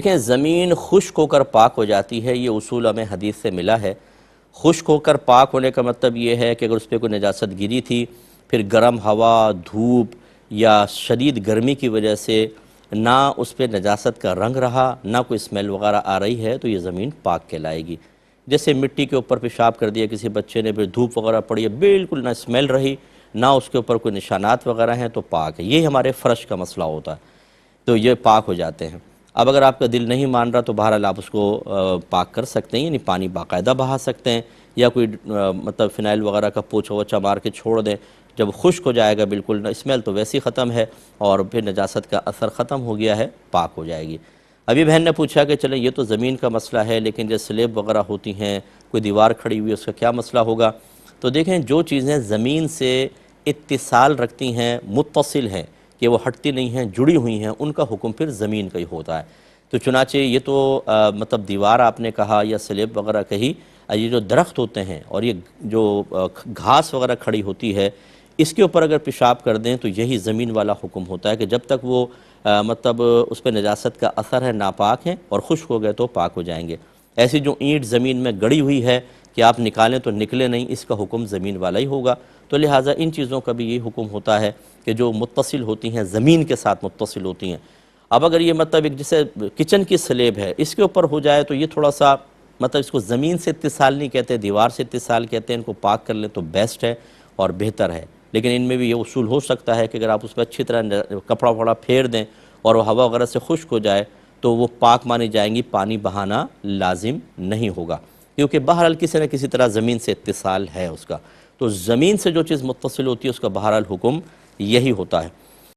देखें, ज़मीन खुश्क होकर पाक हो जाती है, ये उसूल हमें हदीस से मिला है। खुश्क होकर पाक होने का मतलब ये है कि अगर उस पर कोई नजासत गिरी थी, फिर गर्म हवा, धूप या शदीद गर्मी की वजह से ना उस पर नजासत का रंग रहा, ना कोई स्मेल वगैरह आ रही है, तो ये ज़मीन पाक कहलाएगी। जैसे मिट्टी के ऊपर पेशाब कर दिया किसी बच्चे ने, फिर धूप वगैरह पड़ी है, बिल्कुल ना स्मेल रही, ना उसके ऊपर कोई निशानात वगैरह हैं, तो पाक है। यही हमारे फ़र्श का मसला होता है, तो ये पाक हो जाते हैं। अब अगर आपका दिल नहीं मान रहा तो बहरहाल आप उसको पाक कर सकते हैं, यानी पानी बाकायदा बहा सकते हैं, या कोई मतलब फ़िनाइल वगैरह का पोछा वोछा मार के छोड़ दें। जब खुश्क हो जाएगा बिल्कुल, स्मेल तो वैसे ही ख़त्म है और फिर नजासत का असर ख़त्म हो गया है, पाक हो जाएगी। अभी बहन ने पूछा कि चलें ये तो ज़मीन का मसला है, लेकिन जो स्लेब वगैरह होती हैं, कोई दीवार खड़ी हुई है, उसका क्या मसला होगा? तो देखें, जो चीज़ें ज़मीन से इत्तिसाल रखती हैं, मुत्तसिल हैं, कि वो हटती नहीं हैं, जुड़ी हुई हैं, उनका हुक्म फिर ज़मीन का ही होता है। तो चुनाचे ये तो मतलब दीवार आपने कहा या स्लेब वगैरह कही, ये जो दरख्त होते हैं और ये जो घास वगैरह खड़ी होती है, इसके ऊपर अगर पेशाब कर दें तो यही ज़मीन वाला हुक्म होता है कि जब तक वो मतलब उस पर नजासत का असर है, नापाक हैं, और खुश्क हो गए तो पाक हो जाएंगे। ऐसी जो ईंट ज़मीन में गड़ी हुई है कि आप निकालें तो निकले नहीं, इसका हुक्म ज़मीन वाला ही होगा। तो लिहाजा इन चीज़ों का भी यही हुक्म होता है कि जो मुत्तसिल होती हैं, ज़मीन के साथ मुत्तसिल होती हैं। अब अगर ये मतलब एक जैसे किचन की स्लेब है, इसके ऊपर हो जाए तो ये थोड़ा सा मतलब इसको ज़मीन से इत्तिसाल नहीं कहते, दीवार से इत्तिसाल कहते हैं। इनको पाक कर लें तो बेस्ट है और बेहतर है। लेकिन इनमें भी ये उसूल हो सकता है कि अगर आप उस पर अच्छी तरह कपड़ा वपड़ा फेर दें और वो हवा वगैरह से खुश्क हो जाए तो वो पाक मानी जाएंगी, पानी बहाना लाजिम नहीं होगा, क्योंकि बहरहाल किसी न किसी तरह ज़मीन से इत्तिसाल है उसका। तो ज़मीन से जो चीज़ मुत्तसिल होती है उसका बहरहाल हुक्म यही होता है।